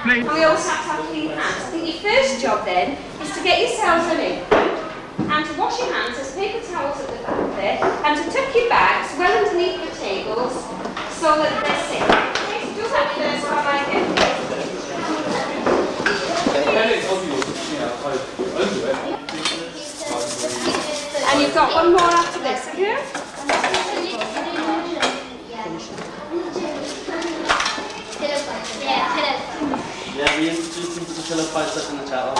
And we also have to have clean hands. I think your first job then is to get yourselves an apron and to wash your hands. There's paper towels at the back there, and to tuck your bags well underneath the tables so that they're safe. Okay, so do that first while I get And you've got one more after this, have you? Yeah, we introduced him to the pillow fight stuff in the chat.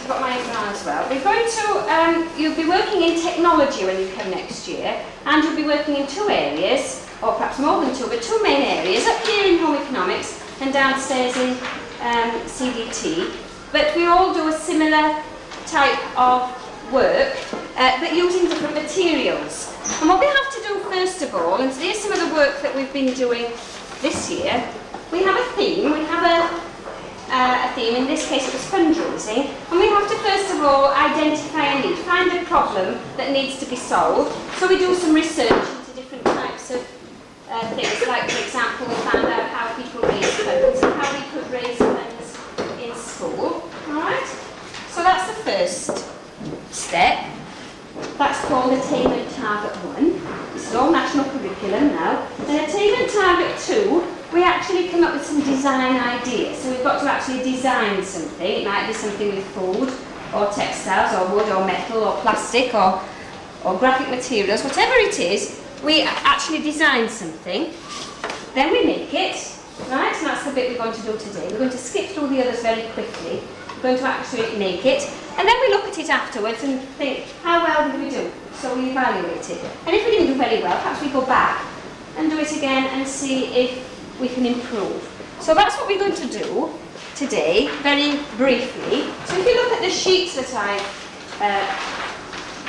Got my apron on as well. We're going to, you'll be working in technology when you come next year, and you'll be working in two areas, or perhaps more than two, but two main areas, up here in home economics and downstairs in CDT. But we all do a similar type of work, but using different materials. And what we have to do first of all, and here's some of the work that we've been doing this year, we have a theme, we have a theme, in this case it was fundraising, and we have to first of all identify a need, find a problem that needs to be solved. So we do some research into different types of things, like for example we found out how people raise funds and how we could raise funds in school. Alright? So that's the first step. That's called Attainment Target 1. This is all national curriculum now. And Attainment Target 2, we actually come up with some design ideas. So we've got to actually design something. It might be something with food, or textiles, or wood, or metal, or plastic, or graphic materials. Whatever it is, we actually design something. Then we make it, right? And that's the bit we're going to do today. We're going to skip through the others very quickly. We're going to actually make it. And then we look at it afterwards and think, how well did we do? So we evaluate it. And if we didn't do very well, perhaps we go back and do it again and see if we can improve. So that's what we're going to do today, very briefly. So if you look at the sheets that I've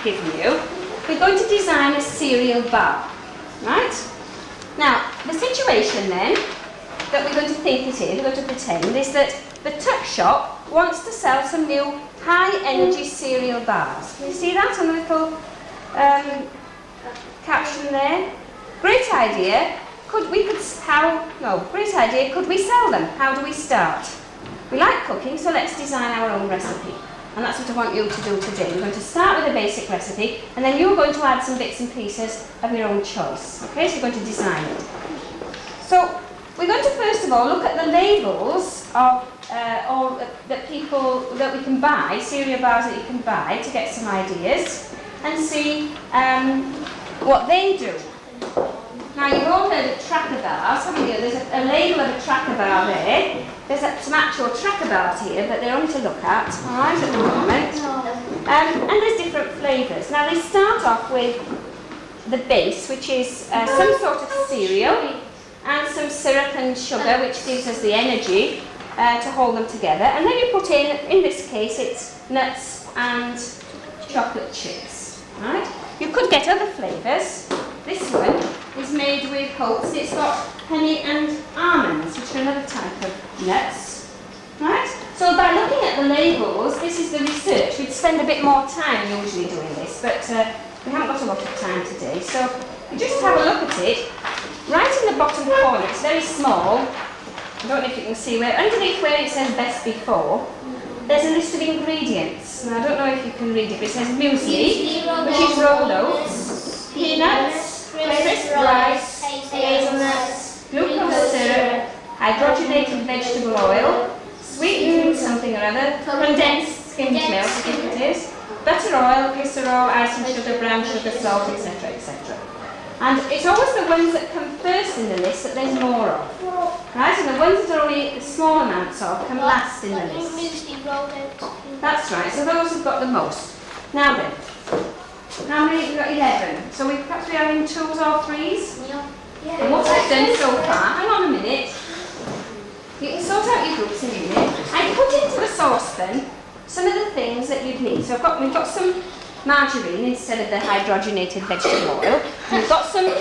given you, we're going to design a cereal bar, right? Now, the situation then, that we're going to think it is, we're going to pretend, is that the tuck shop wants to sell some new high-energy cereal bars. Can you see that on the little caption there? Great idea. Could we sell them? How do we start? We like cooking, so let's design our own recipe. And that's what I want you to do today. We're going to start with a basic recipe, and then you're going to add some bits and pieces of your own choice. Okay, so you're going to design it. So we're going to first of all look at the labels of that we can buy, cereal bars that you can buy to get some ideas, and see what they do. Now, you've all heard of tracker bars, haven't you? There's a label of a tracker bar there. There's some actual tracker bars here, but they're only to look at, all right, at the moment. And there's different flavours. Now, they start off with the base, which is some sort of cereal, and some syrup and sugar, which gives us the energy to hold them together. And then you put in this case, it's nuts and chocolate chips, right? You could get other flavours. This one is made with oats. It's got honey and almonds, which are another type of nuts, right? So by looking at the labels, this is the research. We'd spend a bit more time usually doing this, but we haven't got a lot of time today. So you just have a look at it. Right in the bottom corner, it's very small. I don't know if you can see underneath where it says best before, there's a list of ingredients. Now I don't know if you can read it, but it says muesli, which is rolled oats, peanuts, crisp rice, hazelnuts, glucose syrup, hydrogenated vegetable oil, sweetened something or other, condensed skimmed milk, I think it is, butter oil, glycerol, icing sugar, brown sugar, salt, etc., etc. And it's always the ones that come first in the list that there's more of. Right? And the ones that are only small amounts of come last in the list. That's right, so those have got the most. Now then, how many have we got? 11. So perhaps we're having 2s or 3s? Yeah. And what I've done so far, hang on a minute. You can sort out your groups in a minute. I put into the saucepan some of the things that you'd need. So we've got some margarine instead of the hydrogenated vegetable oil. And we've got some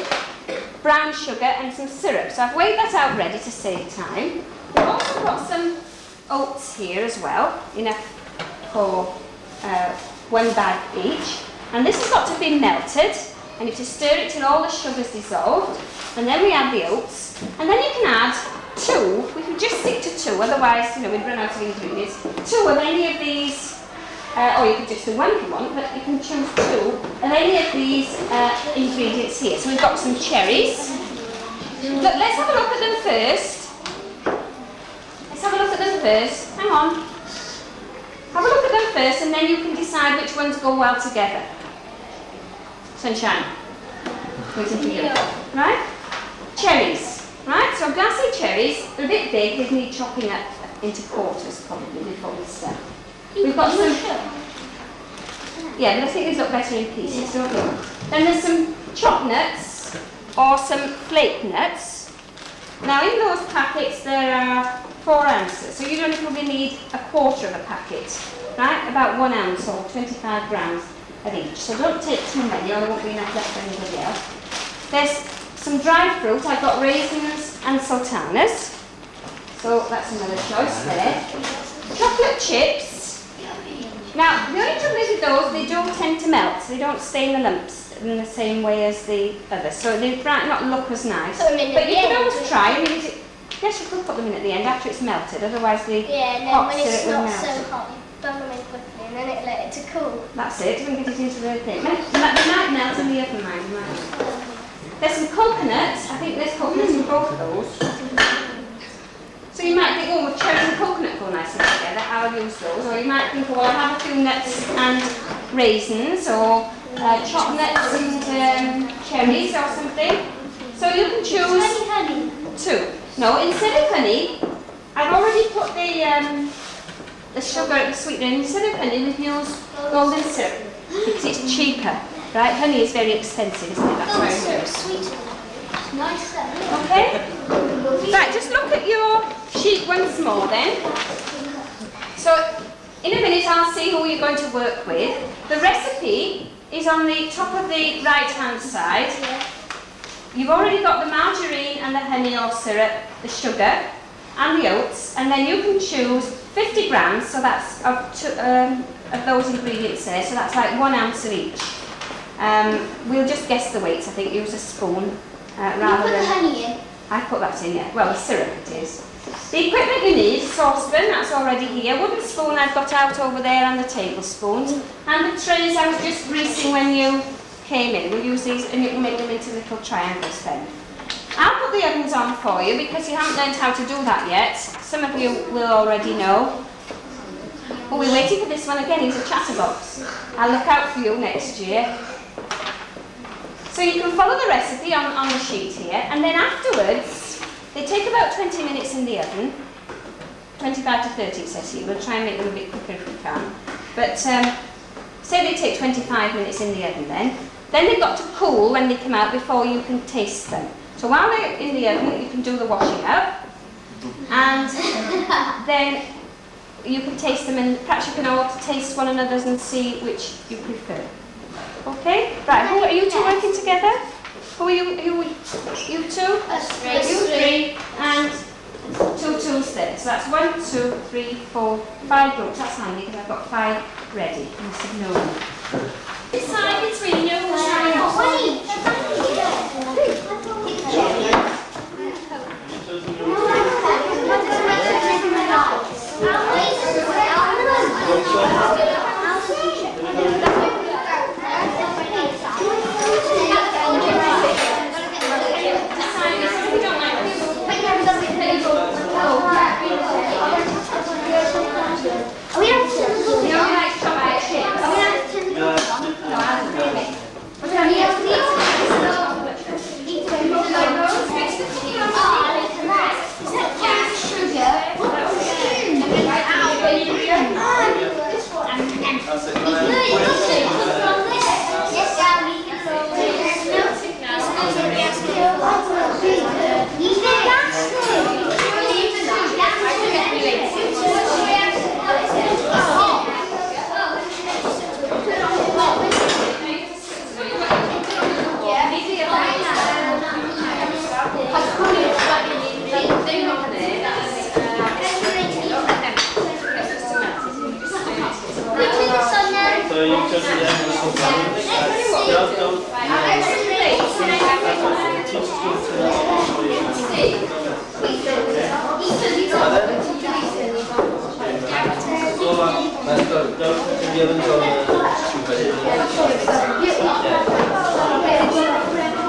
brown sugar and some syrup. So I've weighed that out ready to save time. We've also got some oats here as well, enough for 1 bag each. And this has got to be melted, and you have to stir it till all the sugar's dissolved. And then we add the oats, and then you can add 2. We can just stick to 2, otherwise, we'd run out of ingredients. 2 of any of these, or you could just do 1 if you want, but you can choose 2 of any of these ingredients here. So we've got some cherries. Look, let's have a look at them first. Let's have a look at them first. Hang on. Have a look at them first, and then you can decide which ones go well together. Sunshine. Waiting for you. Right? Cherries. Right? So glassy cherries, they're a bit big, they need chopping up into quarters probably before we start. We've got some. Yeah, but I think these look better in pieces, don't they? Then there's some chopped nuts or some flake nuts. Now in those packets there are 4 ounces, so you only probably need a quarter of a packet, right? About 1 ounce or 25 grams of each. So don't take too many or there won't be enough left for anybody else. There's some dried fruit. I've got raisins and sultanas. So that's another choice there. Chocolate chips. Now, the only trouble is with those, they don't tend to melt. They don't stay in the lumps in the same way as the others. So they might not look as nice. But you can always try. Yes, you could put them in at the end after it's melted. Otherwise, the hot syrup will melt. So hot, you dump them in quickly and then it let it to cool. That's it. You can get it into the thing. They might melt in the oven, mind. There's some coconuts. I think there's coconuts in both of those. So you might think, oh, cherries and coconut go nicely together, I'll use those. Or you might think, well, I'll have a few nuts and raisins, or chopped nuts and cherries or something. So you can choose Honey. 2. No, instead of honey, I've already put the sugar, the sweetener. Instead of honey, we've used golden syrup because it's cheaper, right? Honey is very expensive, isn't it? That's why Golden syrup, sweet. Nice. Okay? Right, just look at your sheet once more then. So, in a minute I'll see who you're going to work with. The recipe is on the top of the right-hand side. You've already got the margarine and the honey or syrup, the sugar and the oats, and then you can choose 50 grams, so that's of those ingredients there, so that's like 1 ounce of each. We'll just guess the weights, I think, use a spoon rather than... the honey in. I put that in, yeah. Well, the syrup it is. The equipment you need, saucepan, that's already here. Wooden spoon I've got out over there, and the tablespoons. And the trays I was just greasing when you came in. We'll use these and you can make them into little triangles then. I'll put the ovens on for you because you haven't learned how to do that yet. Some of you will already know. But we're waiting for this one again. He's a chatterbox. I'll look out for you next year. So you can follow the recipe on the sheet here, and then afterwards, they take about 20 minutes in the oven. 25 to 30 it says here. We'll try and make them a bit quicker if we can. But say they take 25 minutes in the oven then. Then they've got to cool when they come out before you can taste them. So while they're in the oven, you can do the washing up. And then you can taste them, and perhaps you can all taste one another's and see which you prefer. Okay? Right, who are you 2 working together? Who are you 2? You 3, and 2 tools there. So that's 1, 2, 3, 4, 5 groups. That's handy because I've got 5 ready. You must have known. Decide between you and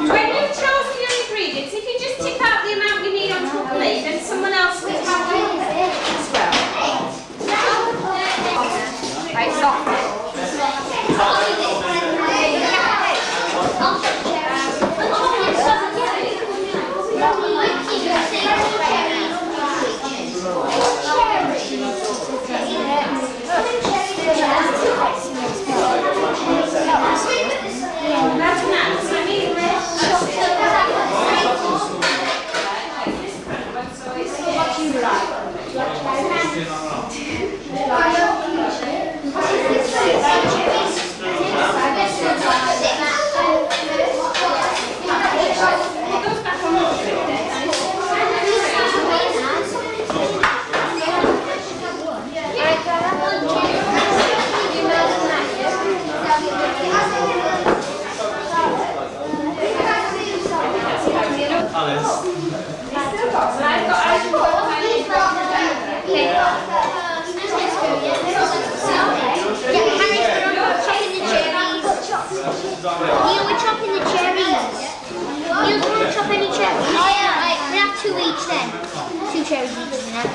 When you've chosen your ingredients, if you just tip out the amount you need onto a plate, then someone else will have you as well. Right, soft. That's nice. I mean, what you like. It goes back on the bit there. Neil, we're chopping the cherries. Neil, do you want to chop any cherries? Oh yeah. Right, we have 2 each then. 2 cherries each, you know.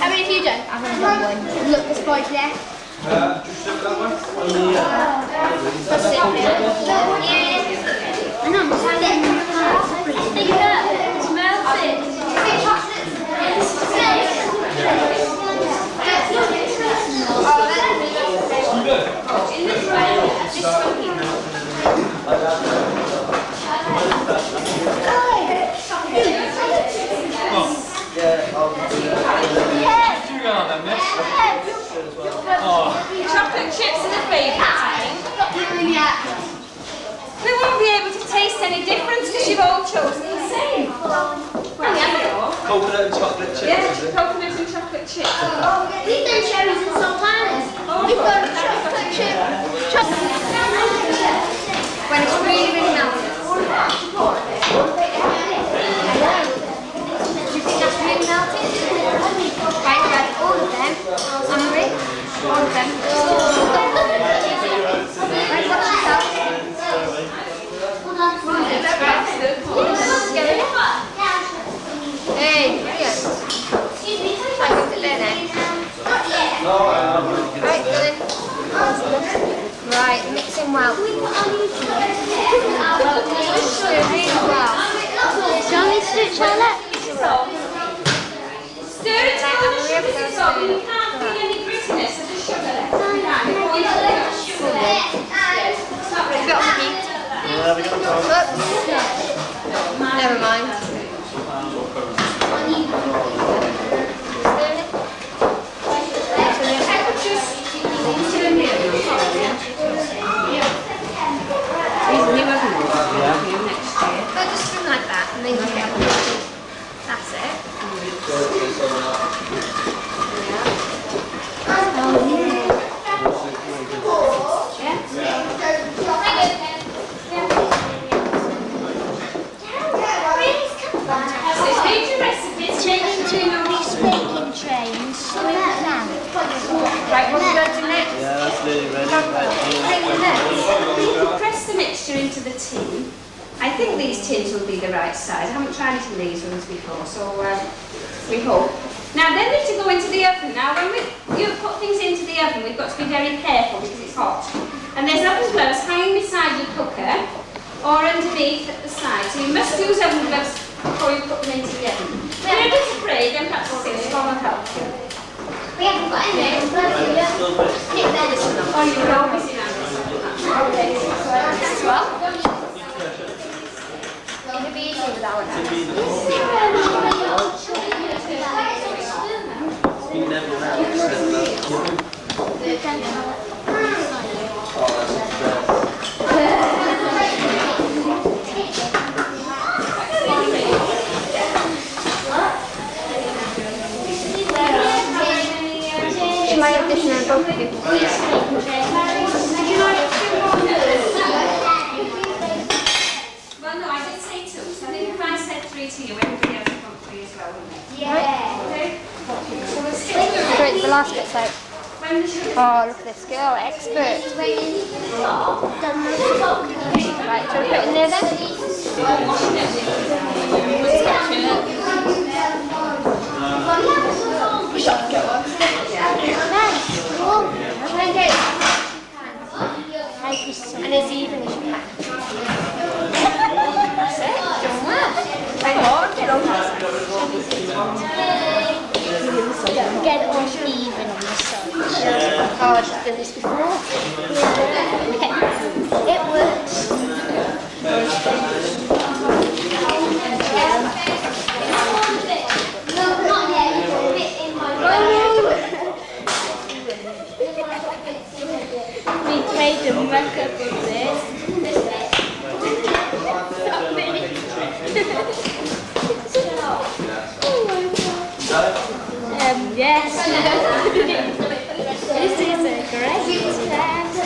How many have you done? I've only done 1. Look, there's 5 there. That's it. Yeah. I know, I'm just getting think of that. It's melted. In this one here. Chocolate chips are the favourite, I think. We won't be able to taste any difference because you've all chosen the same. Well, yeah. Coconut and chocolate chips. Yeah, coconut and chocolate chips. We've done cherries and sultanas. We've got chocolate chip. When it's really, really melted. Do you think that's really melted? Right, we had all of them. Hungry? All of them. Right, watch yourself. Hey, brilliant. I got it there now. Right, Dylan. Right, mixing well. Doing really well. Do you want me to do it, Charlotte? Stir it till the sugar dissolves. You can't feel any grittiness of the sugar left. Before you put the sugar left. It's not really Bit on the heat. Oops. Never mind. Just spin like that and then you get it. That's it. Change into this baking tray and slow it down. Right, what are we going to do next? Yeah, that's really ready. Press the mixture into the tin. I think these tins will be the right size. I haven't tried it in these ones before, so we hope. Now they need to go into the oven. Now when you put things into the oven, we've got to be very careful because it's hot. And there's oven gloves hanging beside your cooker or underneath at the side. So you must use oven gloves before you put them into the oven. If you're able to break, then perhaps the sixth one will help you. We haven't got any. Oh, you will always in this as well. It'll be easier without that. You never know. She might have this in her book. Did you like it? So, oh, look at this girl, expert. Right, shall we put it in there then? Nice. And as even as you can. That's it, done well. Hang on, get on this side. Get it on even on this side. Oh, I've done this before. It works. We made a mock-up of this. Yes. This is a great test.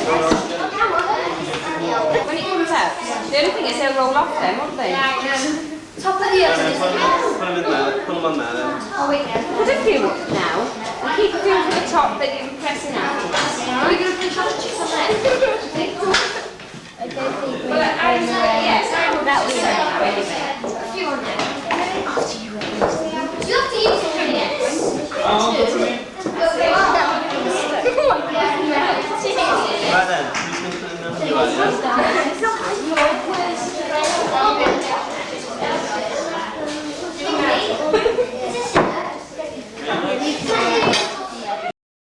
When it comes out, the only thing is they'll roll off then, won't they? Top of the oven is Put them in there, put them on there then. Oh, wait, yeah. Put a few up now, and keep a few to the top that you're pressing out. Are we going to put chocolate chips on there? I don't think we Well, yes, I would that was say it. a few on there. You have to use it for yes. Right then, who's going to put in them? You are, yeah?